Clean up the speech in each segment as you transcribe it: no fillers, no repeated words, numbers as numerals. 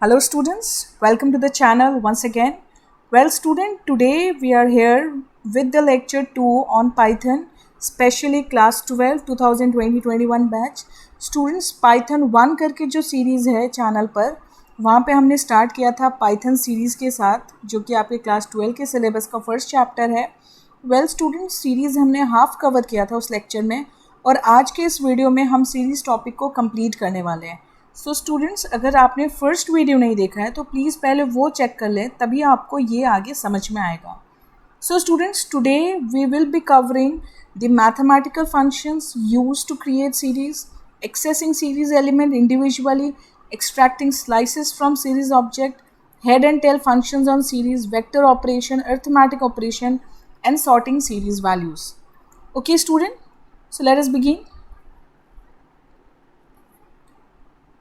Hello students, welcome to the channel once again. Well student, today we are here with the lecture 2 on Python, specially class 12 2020-21 batch. Students, Python 1 करके जो series है channel पर, वहाँ पे हमने start किया था Python सीरीज़ के साथ, जो कि आपके क्लास 12 के सिलेबस का फर्स्ट चैप्टर है. वेल स्टूडेंट, सीरीज़ हमने हाफ कवर किया था उस लेक्चर में, और आज के इस वीडियो में हम सीरीज़ टॉपिक को कंप्लीट करने वाले हैं. सो स्टूडेंट्स, अगर आपने फर्स्ट वीडियो नहीं देखा है तो प्लीज़ पहले वो चेक कर लें, तभी आपको ये आगे समझ में आएगा. So students, today we will be covering the mathematical functions used to create series, accessing series element individually, extracting slices from series object, head and tail functions on series, vector operation, arithmetic operation, and sorting series values. Okay student, so let us begin.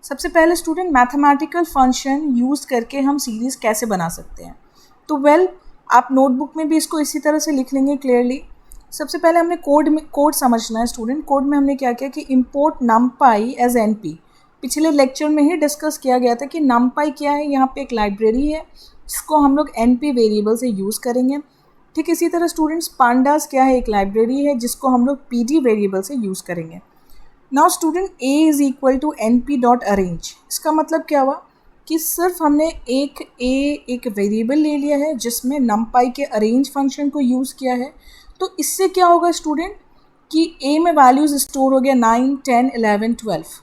सबसे पहले student, mathematical function use करके हम series कैसे बना सकते हैं. तो आप नोटबुक में भी इसको इसी तरह से लिख लेंगे क्लियरली. सबसे पहले हमने कोड समझना है स्टूडेंट. कोड में हमने क्या किया कि इम्पोर्ट numpy एज np. पिछले लेक्चर में ही डिस्कस किया गया था कि numpy क्या है. यहाँ पे एक लाइब्रेरी है जिसको हम लोग np वेरिएबल से यूज़ करेंगे. ठीक इसी तरह स्टूडेंट्स, पांडास क्या है, एक लाइब्रेरी है जिसको हम लोग pd वेरिएबल से यूज़ करेंगे. Now student, a is equal to np.arrange. इसका मतलब क्या हुआ कि सिर्फ हमने एक वेरिएबल ले लिया है जिसमें numpy के अरेंज फंक्शन को यूज़ किया है. तो इससे क्या होगा स्टूडेंट कि a में वैल्यूज़ स्टोर हो गया 9, 10, 11, 12,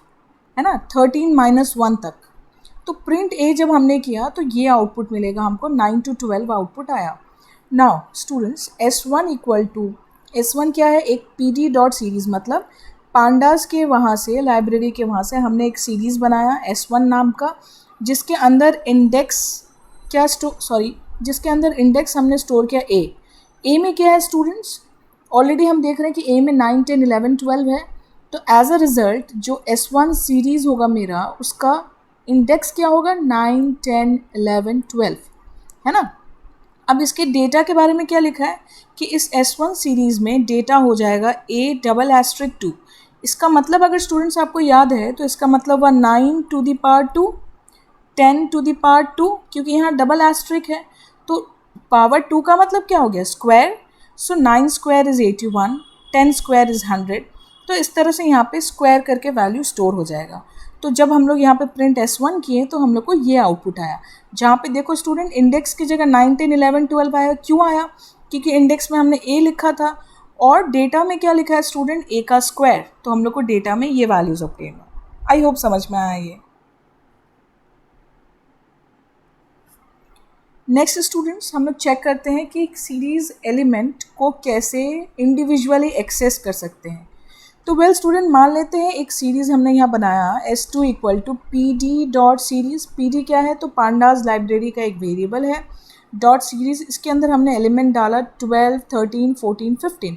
है ना, 13 - 1 तक. तो प्रिंट a जब हमने किया तो ये आउटपुट मिलेगा हमको, 9 to 12 आउटपुट आया. Now students, s1 equal to, s1 क्या है, एक pd डॉट सीरीज़, मतलब पांडास के वहाँ से, लाइब्रेरी के वहाँ से हमने एक सीरीज़ बनाया s1 नाम का, जिसके अंदर जिसके अंदर इंडेक्स हमने स्टोर किया a में क्या है स्टूडेंट्स, ऑलरेडी हम देख रहे हैं कि a में 9, 10, 11, 12 है. तो एज अ रिज़ल्ट जो s1 सीरीज़ होगा मेरा, उसका इंडेक्स क्या होगा, 9, 10, 11, 12, है ना. अब इसके डेटा के बारे में क्या लिखा है कि इस s1 सीरीज़ में डेटा हो जाएगा a**2. इसका मतलब अगर स्टूडेंट्स आपको याद है तो इसका मतलब हुआ 9 to the power 2, 10 to the power 2, क्योंकि यहाँ डबल एस्ट्रिक है. तो पावर 2 का मतलब क्या हो गया, square. So 9 square is 81, 10 square is 100. तो इस तरह से यहाँ पे स्क्वायर करके वैल्यू स्टोर हो जाएगा. तो जब हम लोग यहाँ पे प्रिंट s1 किए तो हम लोग को ये आउटपुट आया, जहाँ पे देखो स्टूडेंट इंडेक्स की जगह 9, 10, 11, 12 आया. क्यों आया, क्योंकि इंडेक्स में हमने a लिखा था और डेटा में क्या लिखा है स्टूडेंट, a का स्क्वायर. तो हम लोग को डेटा में ये वैल्यूज़ ऑब्टेन हुआ. आई होप समझ में आया ये. नेक्स्ट स्टूडेंट्स, हम लोग चेक करते हैं कि सीरीज़ एलिमेंट को कैसे इंडिविजुअली एक्सेस कर सकते हैं. तो स्टूडेंट, मान लेते हैं एक सीरीज़ हमने यहाँ बनाया s2 equal to pd dot series. pd क्या है, तो पांडास लाइब्रेरी का एक वेरिएबल है. डॉट सीरीज़, इसके अंदर हमने एलिमेंट डाला 12, 13, 14, 15.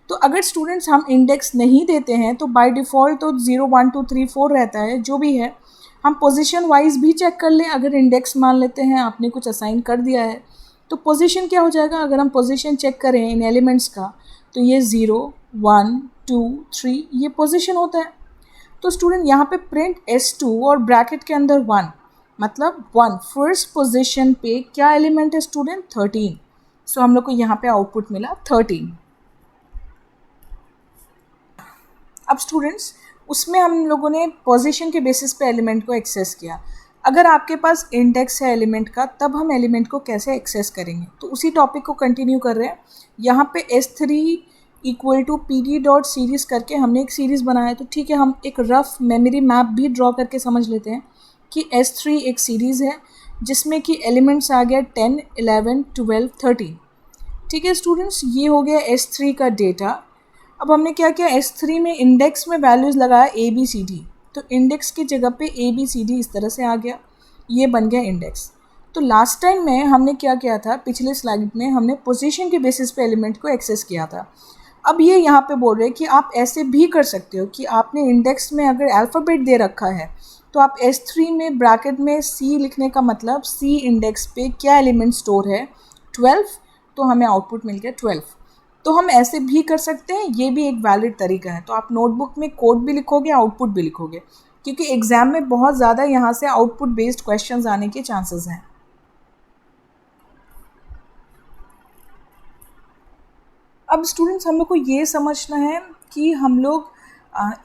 तो अगर स्टूडेंट्स हम इंडेक्स नहीं देते हैं तो बाय डिफ़ॉल्ट तो 0, 1, 2, 3, 4 रहता है, जो भी है. हम पोजीशन वाइज भी चेक कर लें. अगर इंडेक्स मान लेते हैं आपने कुछ असाइन कर दिया है तो पोजीशन क्या हो जाएगा, अगर हम पोजीशन चेक करें इन एलिमेंट्स का तो ये 0, 1, 2, 3 ये पोजीशन होता है. तो स्टूडेंट यहाँ पे प्रिंट s2 और ब्रैकेट के अंदर 1, मतलब 1 फर्स्ट पोजीशन पे क्या एलिमेंट है स्टूडेंट, 13. सो हम लोग को यहाँ पे आउटपुट मिला 13. अब स्टूडेंट्स, उसमें हम लोगों ने पोजीशन के बेसिस पे एलिमेंट को एक्सेस किया. अगर आपके पास इंडेक्स है एलिमेंट का, तब हम एलिमेंट को कैसे एक्सेस करेंगे, तो उसी टॉपिक को कंटिन्यू कर रहे हैं. यहाँ पे s3 equal to pd dot series करके हमने एक सीरीज़ बनाया है. तो ठीक है, हम एक रफ मेमोरी मैप भी ड्रॉ करके समझ लेते हैं कि s3 एक सीरीज़ है जिसमें कि एलिमेंट्स आ गया 10, 11, 12, 13. ठीक है स्टूडेंट्स, ये हो गया s3 का डेटा. अब हमने क्या किया, s3 में इंडेक्स में वैल्यूज़ लगाया ABCD. तो इंडेक्स की जगह पे ABCD इस तरह से आ गया, ये बन गया इंडेक्स. तो लास्ट टाइम में हमने क्या किया था, पिछले स्लाइड में हमने पोजीशन के बेसिस पे एलिमेंट को एक्सेस किया था. अब ये यहाँ पे बोल रहे हैं कि आप ऐसे भी कर सकते हो कि आपने इंडेक्स में अगर अल्फ़ाबेट दे रखा है तो आप s3 में ब्रैकेट में C लिखने का मतलब C इंडेक्स पे क्या एलिमेंट स्टोर है, 12. तो हमें आउटपुट मिल गया 12. तो हम ऐसे भी कर सकते हैं, ये भी एक वैलिड तरीका है. तो आप नोटबुक में कोड भी लिखोगे, आउटपुट भी लिखोगे. क्योंकि एग्ज़ाम में बहुत ज़्यादा यहाँ से आउटपुट बेस्ड क्वेश्चंस आने के चांसेस हैं। अब स्टूडेंट्स हम लोग को ये समझना है कि हम लोग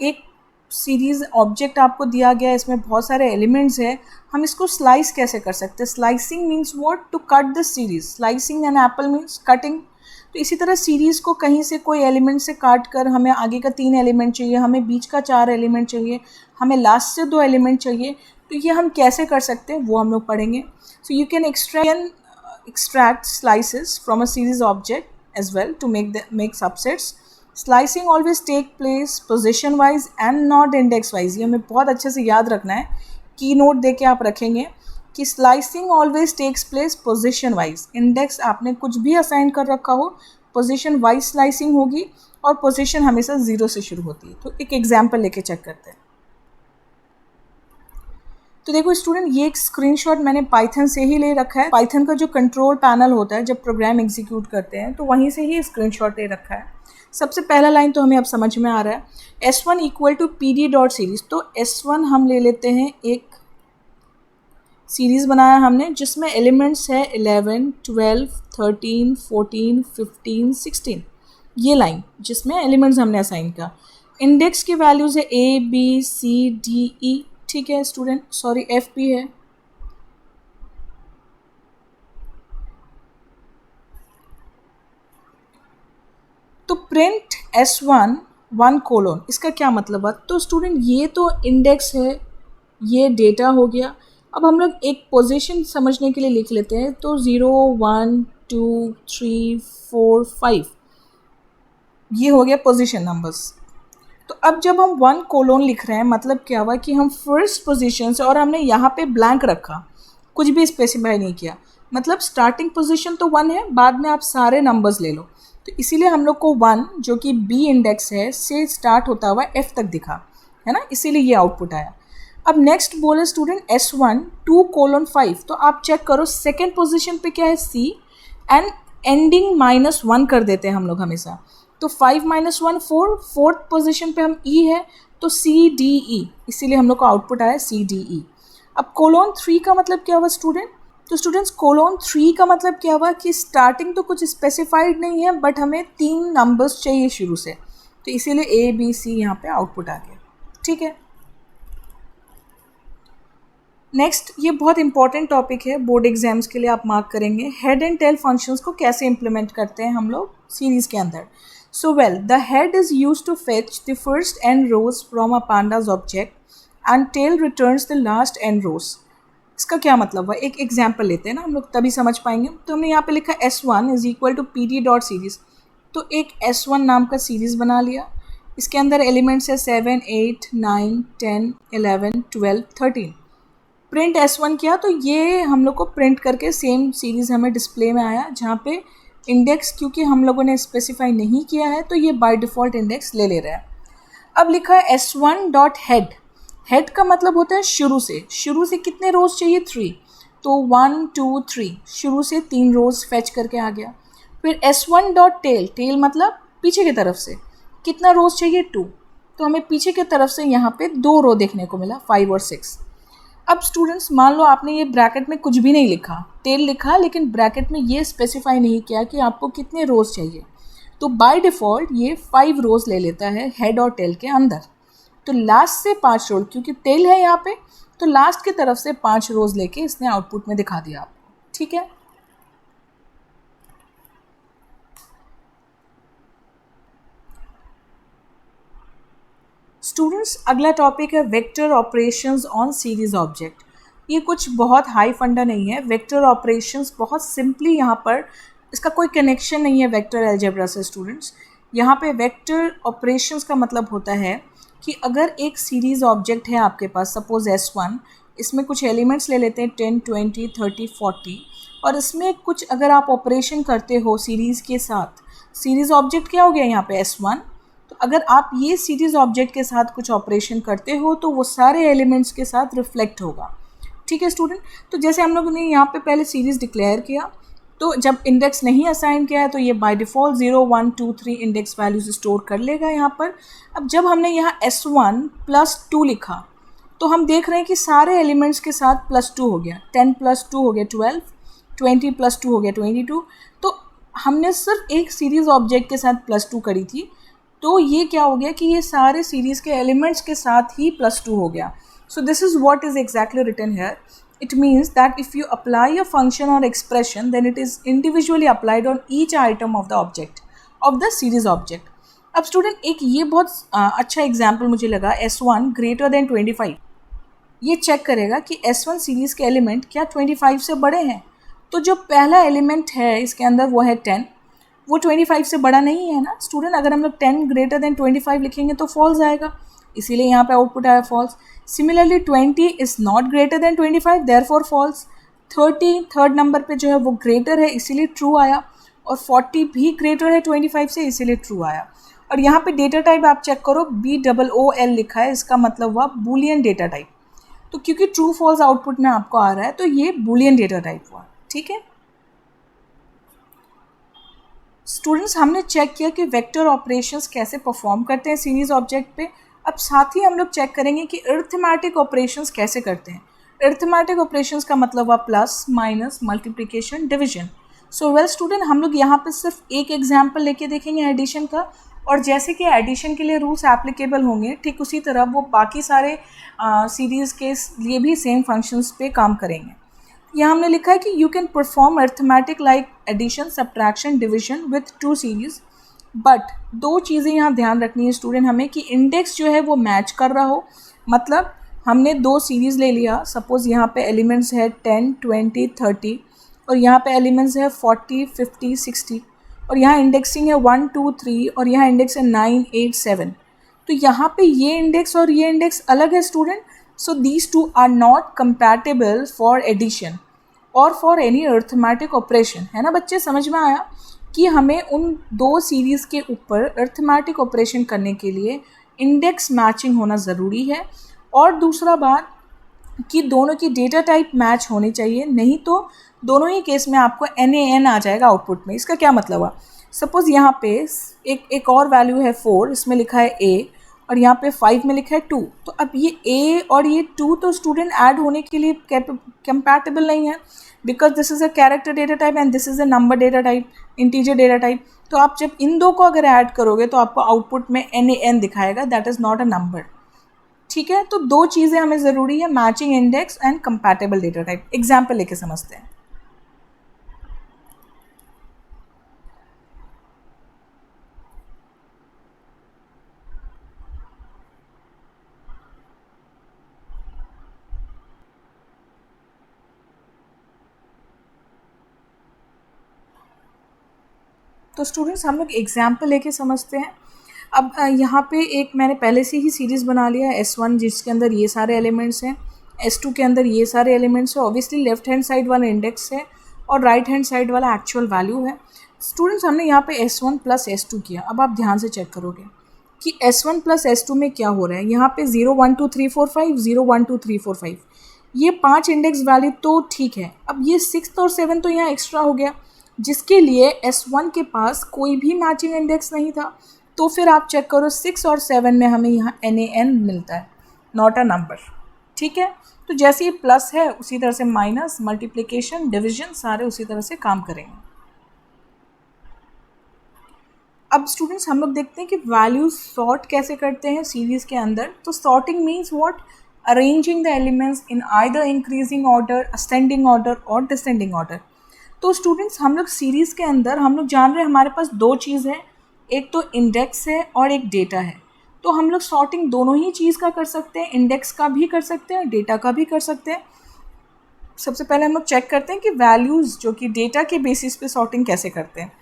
एक सीरीज़ ऑब्जेक्ट आपको दिया गया है, इसमें बहुत सारे एलिमेंट्स हैं, हम इसको स्लाइस कैसे कर सकते हैं। Slicing means what, to cut the series. Slicing an apple means cutting. तो इसी तरह सीरीज़ को कहीं से कोई एलिमेंट से काट कर हमें आगे का 3 एलिमेंट चाहिए, हमें बीच का 4 एलिमेंट चाहिए, हमें लास्ट से 2 एलिमेंट चाहिए, तो ये हम कैसे कर सकते हैं वो हम लोग पढ़ेंगे। So you can extract slices from a series object as well to make subsets. Slicing always take place position wise and not index wise. ये हमें बहुत अच्छे से याद रखना है, की नोट दे के आप रखेंगे कि slicing always takes place position wise. Index आपने कुछ भी असाइन कर रखा हो, पोजिशन वाइज स्लाइसिंग होगी और पोजिशन हमेशा 0 से शुरू होती है। तो एक एग्जाम्पल लेके चेक करते हैं। तो देखो स्टूडेंट, ये एक स्क्रीनशॉट मैंने पाइथन से ही ले रखा है। पाइथन का जो कंट्रोल पैनल होता है जब प्रोग्राम एग्जीक्यूट करते हैं, तो वहीं से ही स्क्रीनशॉट ले रखा है। सबसे पहला लाइन तो हमें अब समझ में आ रहा है, S1 equal to PD dot series. तो S1 हम ले लेते हैं, एक सीरीज़ बनाया हमने जिसमें एलिमेंट्स है 11, 12, 13, 14, 15, 16। ये लाइन जिसमें एलिमेंट्स हमने असाइन किया। इंडेक्स की वैल्यूज़ है ABCDE। ठीक है स्टूडेंट, सॉरी FP है। तो प्रिंट S1 1 कोलोन, इसका क्या मतलब है। तो स्टूडेंट ये तो इंडेक्स है, ये डेटा हो गया। अब हम लोग एक पोजीशन समझने के लिए लिख लेते हैं, तो 0 1 2 3 4 5 ये हो गया पोजीशन नंबर्स। तो अब जब हम 1 कोलोन लिख रहे हैं, मतलब क्या हुआ कि हम फर्स्ट पोजीशन से, और हमने यहाँ पे ब्लैंक रखा, कुछ भी स्पेसिफाई नहीं किया, मतलब स्टार्टिंग पोजीशन तो 1 है, बाद में आप सारे नंबर्स ले लो। तो इसीलिए हम लोग को 1 जो कि B इंडेक्स है से स्टार्ट होता हुआ F तक दिखा, है ना, इसीलिए ये आउटपुट आया। अब नेक्स्ट बोले स्टूडेंट S1 2 कोलोन 5। तो आप चेक करो सेकेंड पोजीशन पे क्या है C, एंड एंडिंग -1 कर देते हैं हम लोग हमेशा। तो 5 - 1 4, फोर्थ पोजीशन पे हम E है, तो CDE, इसीलिए हम लोग का आउटपुट आया CDE। अब कोलोन 3 का मतलब क्या हुआ स्टूडेंट। तो स्टूडेंट्स कोलोन 3 का मतलब क्या हुआ कि स्टार्टिंग तो कुछ स्पेसिफाइड नहीं है, बट हमें 3 नंबर्स चाहिए शुरू से, तो इसीलिए ABC यहाँ पे आउटपुट आ गया। ठीक है, नेक्स्ट, ये बहुत इंपॉर्टेंट टॉपिक है, बोर्ड एग्जाम्स के लिए आप मार्क करेंगे। हेड एंड टेल फंक्शंस को कैसे इंप्लीमेंट करते हैं हम लोग सीरीज़ के अंदर। So well, the head is use to fetch the first n rows from a pandas object and tail returns the last n rows. इसका क्या मतलब है, एक एग्जाम्पल लेते हैं ना हम लोग, तभी समझ पाएंगे। तो हमने यहाँ पे लिखा S1 is equal to PD dot series. तो एक S1 नाम का सीरीज़ बना लिया, इसके अंदर एलिमेंट्स है 7 8 9 10 11 12 13। प्रिंट S1 किया, तो ये हम लोग को प्रिंट करके सेम सीरीज़ हमें डिस्प्ले में आया, जहाँ पे इंडेक्स क्योंकि हम लोगों ने स्पेसिफाई नहीं किया है, तो ये बाय डिफ़ॉल्ट इंडेक्स ले ले रहा है। अब लिखा है S1 डॉट हेड। हेड का मतलब होता है शुरू से। शुरू से कितने रोज़ चाहिए, 3, तो 1 2 3, शुरू से 3 रोज़ फेच करके आ गया। फिर S1 डॉट टेल। टेल मतलब पीछे की तरफ से, कितना रोज़ चाहिए, 2, तो हमें पीछे की तरफ से यहाँ पे 2 रो देखने को मिला, 5 और 6। अब स्टूडेंट्स मान लो आपने ये ब्रैकेट में कुछ भी नहीं लिखा, टेल लिखा, लेकिन ब्रैकेट में ये स्पेसिफाई नहीं किया कि आपको कितने रोज़ चाहिए, तो बाय डिफ़ॉल्ट ये 5 रोज़ ले लेता है हेड और टेल के अंदर। तो लास्ट से 5 रोज़, क्योंकि टेल है यहाँ पे, तो लास्ट की तरफ से 5 रोज़ लेके इसने आउटपुट में दिखा दिया आपको। ठीक है, स्टूडेंट्स अगला टॉपिक है vector operations on series object. ये कुछ बहुत हाई फंडा नहीं है, वेक्टर ऑपरेशंस बहुत सिंपली, यहाँ पर इसका कोई कनेक्शन नहीं है वेक्टर अलजेब्रा से स्टूडेंट्स। यहाँ पे वेक्टर ऑपरेशंस का मतलब होता है कि अगर एक सीरीज़ ऑब्जेक्ट है आपके पास, सपोज S1, इसमें कुछ एलिमेंट्स ले लेते हैं 10 20 30 40, और इसमें कुछ अगर आप ऑपरेशन करते हो सीरीज़ के साथ, सीरीज़ ऑब्जेक्ट क्या हो गया यहाँ पे S1, तो अगर आप ये सीरीज़ ऑब्जेक्ट के साथ कुछ ऑपरेशन करते हो तो वो सारे एलिमेंट्स के साथ रिफ्लेक्ट होगा। ठीक है स्टूडेंट, तो जैसे हम लोगों ने यहाँ पे पहले सीरीज़ डिक्लेयर किया, तो जब इंडेक्स नहीं असाइन किया है तो ये by default 0 1 2 3 index values store कर लेगा यहाँ पर। अब जब हमने यहाँ S1 + 2 लिखा, तो हम देख रहे हैं कि सारे एलिमेंट्स के साथ +2 हो गया, 10 + 2 हो गया 12, 20 + 2 हो गया 22। तो हमने सिर्फ एक सीरीज़ ऑब्जेक्ट के साथ +2 करी थी, तो ये क्या हो गया कि ये सारे सीरीज़ के एलिमेंट्स के साथ ही +2 हो गया. So this is what is exactly written here. It means that if you apply a function or expression, then it is individually applied on each item of the object, of the series object. अब student एक ये बहुत अच्छा example मुझे लगा, S1 greater than 25. ये check करेगा कि S1 सीरीज़ के एलिमेंट क्या 25 से बड़े हैं. तो जो पहला एलिमेंट है इसके अंदर वो है 10, वो 25 से बड़ा नहीं है ना स्टूडेंट. अगर हम लोग 10 ग्रेटर देन 25 लिखेंगे तो फॉल्स आएगा, इसीलिए यहाँ पे आउटपुट आया false. Similarly 20 is not greater than 25, therefore false. 30 third number पे जो है वो ग्रेटर है, इसीलिए ट्रू आया. और 40 भी ग्रेटर है 25 से, इसीलिए ट्रू आया. और यहाँ पे डेटा टाइप आप चेक करो, BOOL लिखा है, इसका मतलब हुआ बूलियन डेटा टाइप. तो क्योंकि ट्रू फॉल्स आउटपुट में आपको आ रहा है तो ये बूलियन डेटा टाइप हुआ. ठीक है स्टूडेंट्स, हमने चेक किया कि वेक्टर ऑपरेशंस कैसे परफॉर्म करते हैं सीरीज ऑब्जेक्ट पे. अब साथ ही हम लोग चेक करेंगे कि अरिथमेटिक ऑपरेशंस कैसे करते हैं. अरिथमेटिक ऑपरेशंस का मतलब हुआ plus, minus, multiplication, division. So well student, हम लोग यहाँ पे सिर्फ एक एग्जाम्पल लेके देखेंगे एडिशन का, और जैसे कि एडिशन के लिए रूल्स एप्लीकेबल होंगे ठीक उसी तरह वो बाकी सारे सीरीज़ के लिए भी सेम फंक्शंस पे काम करेंगे. यहाँ हमने लिखा है कि you can perform arithmetic like addition, subtraction, division with 2 series. But 2 चीज़ें यहाँ ध्यान रखनी है स्टूडेंट हमें, कि इंडेक्स जो है वो मैच कर रहा हो. मतलब हमने 2 सीरीज़ ले लिया, सपोज़ यहाँ पे एलिमेंट्स है 10, 20, 30, और यहाँ पे एलिमेंट्स है 40, 50, 60, और यहाँ इंडेक्सिंग है 1, 2, 3, और यहाँ इंडेक्स है 9, 8, 7. तो यहाँ पे ये इंडेक्स और ये इंडेक्स अलग है student. So these 2 are not compatible for addition और फॉर एनी अरिथमेटिक ऑपरेशन. है ना बच्चे, समझ में आया कि हमें उन 2 सीरीज़ के ऊपर अरिथमेटिक ऑपरेशन करने के लिए इंडेक्स मैचिंग होना ज़रूरी है. और दूसरा बात कि दोनों की डेटा टाइप मैच होनी चाहिए, नहीं तो दोनों ही केस में आपको NaN आ जाएगा आउटपुट में. इसका क्या मतलब हुआ, सपोज़ यहाँ पे एक और वैल्यू है 4, इसमें लिखा है A, और यहाँ पे 5 में लिखा है 2. तो अब ये A और ये 2 तो स्टूडेंट ऐड होने के लिए कंपैटिबल नहीं है, because this is a character data type and this is a number data type, integer data type. तो आप जब इन 2 को अगर ऐड करोगे तो आपको आउटपुट में NaN दिखाएगा, that is not a number. ठीक है, तो 2 चीज़ें हमें ज़रूरी है, matching index and compatible data type. Example लेके समझते हैं. तो स्टूडेंट्स हम लोग एग्जाम्पल लेके समझते हैं. अब यहाँ पे एक मैंने पहले से ही सीरीज़ बना लिया है S1, जिसके अंदर ये सारे एलिमेंट्स हैं, S2 के अंदर ये सारे एलिमेंट्स हैं. ऑब्वियसली लेफ्ट हैंड साइड वाला इंडेक्स है और राइट हैंड साइड वाला एक्चुअल वैल्यू है. स्टूडेंट्स हमने यहाँ पे S1 + S2 किया. अब आप ध्यान से चेक करोगे कि S1 + S2 में क्या हो रहा है. यहाँ पे 0, 1, 2, 3, 4, 5, 0, 1, 2, 3, 4, 5, ये 5 इंडेक्स वैल्यू तो ठीक है. अब ये 6 और 7 तो यहाँ एक्स्ट्रा हो गया, जिसके लिए S1 के पास कोई भी मैचिंग इंडेक्स नहीं था. तो फिर आप चेक करो 6 और 7 में हमें यहाँ NaN मिलता है, नॉट अ नंबर. ठीक है, तो जैसे ये प्लस है उसी तरह से माइनस, मल्टीप्लिकेशन, डिवीजन सारे उसी तरह से काम करेंगे. अब स्टूडेंट्स हम लोग देखते हैं कि वैल्यूज सॉर्ट कैसे करते हैं सीरीज़ के अंदर. तो sorting means what, arranging the elements in either increasing order, ascending order और डिसेंडिंग ऑर्डर. तो स्टूडेंट्स हम लोग सीरीज़ के अंदर हम लोग जान रहे हैं हमारे पास 2 चीज़ है, एक तो इंडेक्स है और एक डेटा है. तो हम लोग सॉर्टिंग दोनों ही चीज़ का कर सकते हैं, इंडेक्स का भी कर सकते हैं और डेटा का भी कर सकते हैं. सबसे पहले हम लोग चेक करते हैं कि वैल्यूज़ जो कि डेटा के बेसिस पे सॉर्टिंग कैसे करते हैं.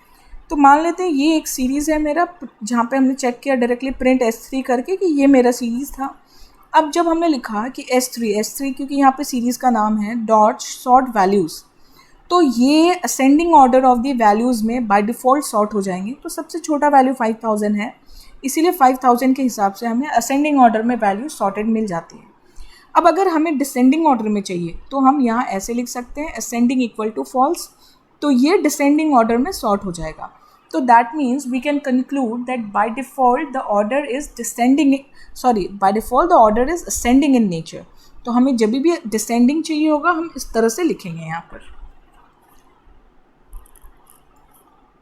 तो मान लेते हैं ये एक सीरीज़ है मेरा, जहाँ पे हमने चेक किया डायरेक्टली प्रिंट S3 करके कि ये मेरा सीरीज़ था. अब जब हमने लिखा कि S3 क्योंकि यहाँ पे सीरीज़ का नाम है डॉट सॉर्ट वैल्यूज़, तो ये ascending order of the values में बाय डिफ़ॉल्ट सॉर्ट हो जाएंगे. तो सबसे छोटा वैल्यू 5000 है, इसीलिए 5000 के हिसाब से हमें असेंडिंग ऑर्डर में वैल्यू सॉर्टेड मिल जाती है. अब अगर हमें डिसेंडिंग ऑर्डर में चाहिए तो हम यहाँ ऐसे लिख सकते हैं, असेंडिंग इक्वल टू फॉल्स, तो ये डिसेंडिंग ऑर्डर में सॉर्ट हो जाएगा. तो that means we can conclude that by default the order is descending, by default the order is ascending in nature. तो हमें जब भी डिसेंडिंग चाहिए होगा हम इस तरह से लिखेंगे यहाँ पर।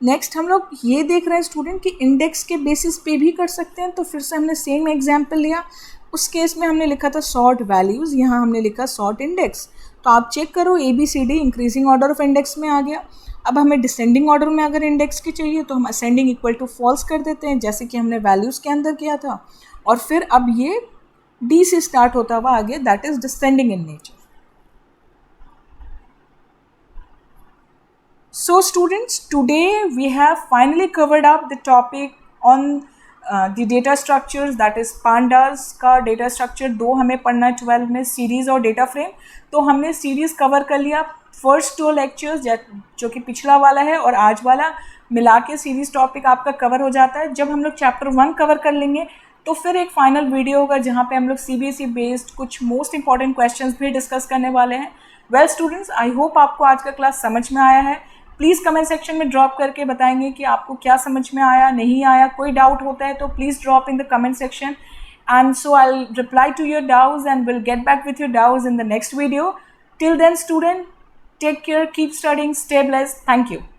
नेक्स्ट हम लोग ये देख रहे हैं स्टूडेंट कि इंडेक्स के बेसिस पे भी कर सकते हैं। तो फिर से हमने सेम एग्जाम्पल लिया, उस केस में हमने लिखा था सॉर्ट वैल्यूज़, यहाँ हमने लिखा सॉर्ट इंडेक्स। तो आप चेक करो ABCD increasing order of index में आ गया। अब हमें डिसेंडिंग ऑर्डर में अगर इंडेक्स की चाहिए तो हम असेंडिंग इक्वल टू फॉल्स कर देते हैं, जैसे कि हमने वैल्यूज़ के अंदर किया था। और फिर अब ये D से स्टार्ट होता हुआ आगे, that is descending in nature. So students, today we have finally covered up the topic on the data structures, that is pandas का data structure 2 हमें पढ़ना है 12 में, सीरीज़ और डेटा फ्रेम। तो हमने सीरीज़ कवर कर लिया, फर्स्ट 2 लेक्चर्स जो कि पिछला वाला है और आज वाला मिला के सीरीज़ टॉपिक आपका कवर हो जाता है। जब हम लोग चैप्टर 1 कवर कर लेंगे तो फिर एक फाइनल वीडियो होगा जहाँ पे हम लोग CBSE बेस्ड कुछ मोस्ट इंपॉर्टेंट क्वेश्चंस भी डिस्कस करने वाले हैं। वेल स्टूडेंट्स, आई होप आपको आज का क्लास समझ में आया है। प्लीज़ कमेंट सेक्शन में ड्रॉप करके बताएंगे कि आपको क्या समझ में आया, नहीं आया। कोई डाउट होता है तो please drop in the comment section, and so I'll reply to your doubts and will get back with your doubts in the next video. Till then student, take care, keep studying, stay blessed. Thank you.